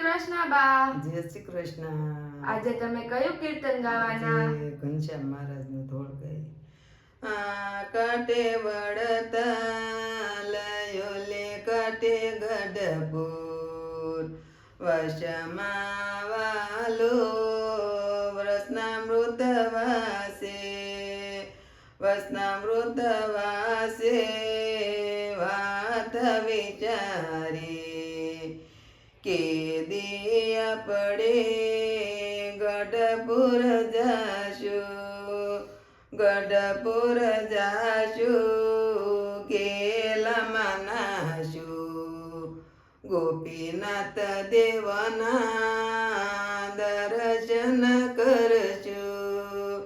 કૃષ્ણ બા. જય શ્રી કૃષ્ણ. આજે તમે કયું કીર્તન ગાવાના? આજે ઘનશ્યામ મહારાજનું ધોળ ગાય. આ કાંઠે વડતા લયો લે કાંઠે ગઢપુર વશમાં વાલો વસનામૃત વાસે વસનામૃત વાસે વાત વિચારી કે દિયા પડે ગઢપુર જાશું ગઢપુર જાશું કેલામાં નાશું ગોપીનાથ દેવના દર્શન કરશું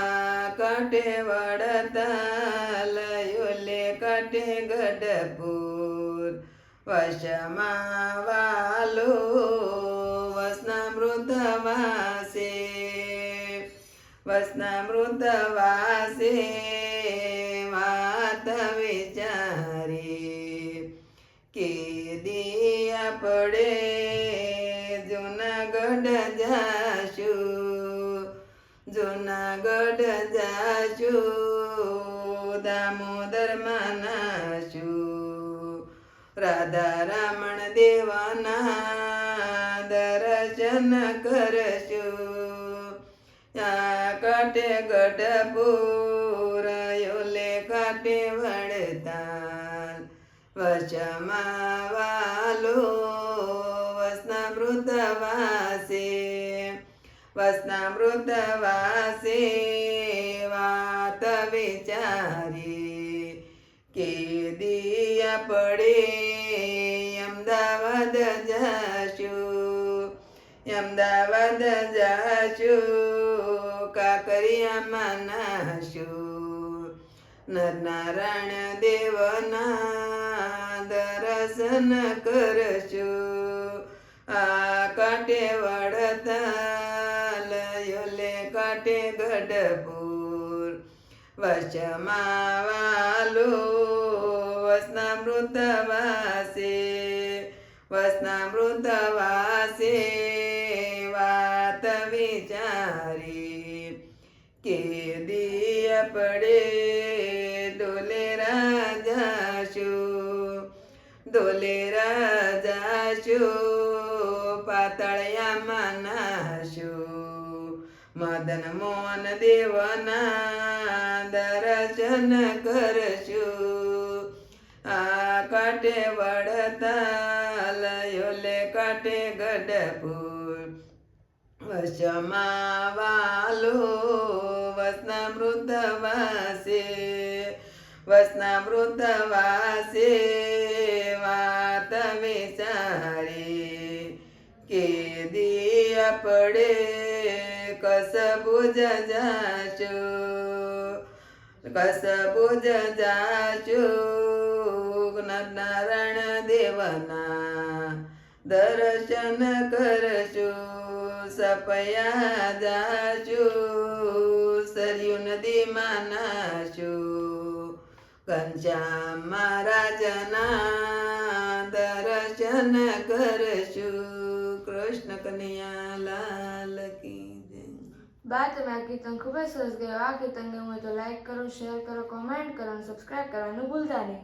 આ કાંઠે વડતા લયો લે કાંઠે ગઢપુર વશમાં વાલો વસનામૃત વાસે વસનામૃત વાસે વાત વિચારી કે દિયા પડે જૂનાગઢ જાશું જૂનાગઢ જાશું દામોદરમાં નાશું રાધા રમણ દેવના દર્શન કરશું આ કાંઠે ગઢપુર યોલે કાંઠે વડતાલ વશમાં વાલો વસનામૃત વાસે વસનામૃત વાસે વાત વિચારી કે દિયા પડે અમદાવાદ જાશું અમદાવાદ જાશું કાકરિયામાં નાશું નરનારાયણ દેવના દર્શન કરશું આ કાંઠે વડતા લયો લે કાંઠે ગઢપુર વશમાં વાલો વસનામૃત વાસે વસનામૃત વાસે વાત વિચારી કે દિયા પડે ડોલેરા જાશું ડોલેરા જાશું પાતળિયામાં નાશું મદન મોહન દેવના દર્શન કરશું આ કાંઠે વડતા લયો લે કાંઠે ગઢપુર વશમાં વાલો વસનામૃત વાસે વસનામૃત વાસે વાત વિચારી કે દિયા પડે કસબુજ જાશું કસબુજ જાશું નારાયણ દેવના દર્શન કરશું સપયા જાશું સરયુ નદીમાં નાશું ઘનશ્યામ મહારાજના દર્શન કરશું કૃષ્ણ કનૈયા લાલ કી જય. બા તમે આ કીર્તન ખૂબ જ સરસ ગાયું. આ કીર્તન ગમ્યું હોય તો લાઈક કરો, શેર કરો, કોમેન્ટ કરો અને સબસ્ક્રાઈબ કરવાનું ભૂલતા નહીં.